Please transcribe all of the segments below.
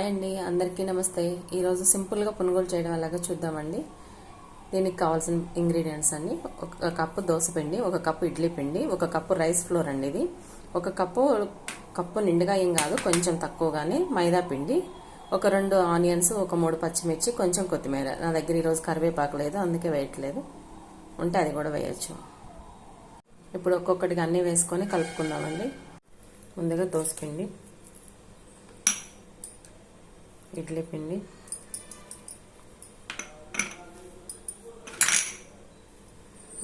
Hi అండి, అందరికీ నమస్తే. ఈరోజు సింపుల్గా పునుగులు చేయడం ఎలాగో చూద్దామండి. దీనికి కావాల్సిన ఇంగ్రీడియంట్స్ అండి: ఒక కప్పు దోసపిండి, ఒక కప్పు ఇడ్లీ పిండి, ఒక కప్పు రైస్ ఫ్లోర్ అండి. ఇది ఒక కప్పు నిండుగా ఏం కాదు, కొంచెం తక్కువగానే మైదా పిండి, ఒక 2 ఆనియన్స్, ఒక 3 పచ్చిమిర్చి, కొంచెం కొత్తిమీర. నా దగ్గర ఈరోజు కరివేపాకు లేదు, అందుకే వేయట్లేదు. ఉంటే అది కూడా వేయచ్చు. ఇప్పుడు ఒక్కొక్కటిగా అన్నీ వేసుకొని కలుపుకుందామండి. ముందుగా దోసపిండి, ఇడ్లీ పిండి,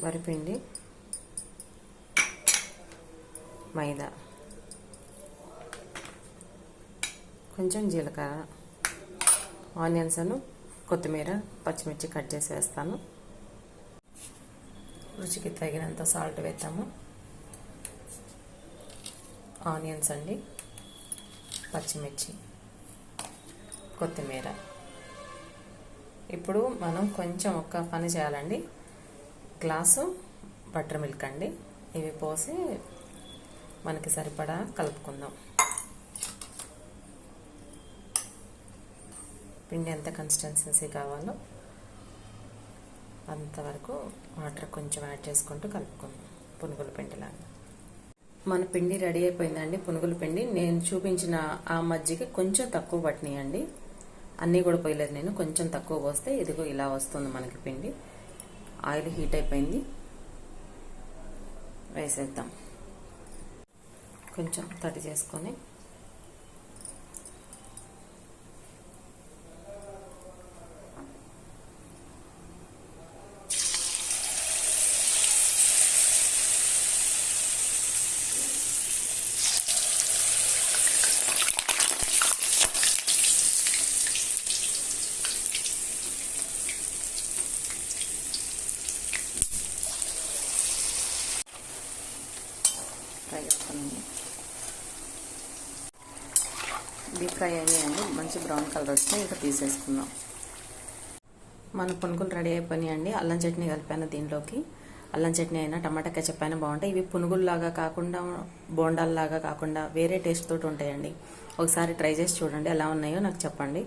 వరిపిండి, మైదా, కొంచెం జీలకర్ర, ఆనియన్స్, కొత్తిమీర, పచ్చిమిర్చి కట్ చేసి వేస్తాను. రుచికి తగినంత సాల్ట్ వేస్తాము. ఆనియన్స్ అండి, పచ్చిమిర్చి, కొత్తిమీర. ఇప్పుడు మనం కొంచెం ఒక్క పని చేయాలండి. గ్లాసు బటర్ మిల్క్ అండి, ఇవి పోసి మనకి సరిపడా కలుపుకుందాం. పిండి ఎంత కన్సిస్టెన్సీ కావాలో అంతవరకు వాటర్ కొంచెం యాడ్ చేసుకుంటూ కలుపుకుందాం, పునుగుల పిండిలాగా. మన పిండి రెడీ అయిపోయిందండి, పునుగుల పిండి. నేను చూపించిన ఆ మజ్జిగ కొంచెం తక్కువ పట్టినాయండి, అన్నీ కూడా పోయలేదు నేను, కొంచెం తక్కువ పోస్తే ఇదిగో ఇలా వస్తుంది మనకి పిండి. ఆయిల్ హీట్ అయిపోయింది, వేసేద్దాం. కొంచెం తడి చేసుకొని ఫ్రై అవుతుంది. డీప్ ఫ్రై అయ్యాయండి, మంచి బ్రౌన్ కలర్ వస్తే ఇంకా తీసేసుకుందాం. మన పునుగులు రెడీ అయిపోయినాయండి. అల్లం చట్నీ కలిపాను దీంట్లోకి. అల్లం చట్నీ అయినా టమాటా కెచప్ అయినా బాగుంటాయి. ఇవి పునుగుల్లాగా కాకుండా, బోండాల్లాగా కాకుండా వేరే టేస్ట్ తోటి ఉంటాయండి. ఒకసారి ట్రై చేసి చూడండి, ఎలా ఉన్నాయో నాకు చెప్పండి.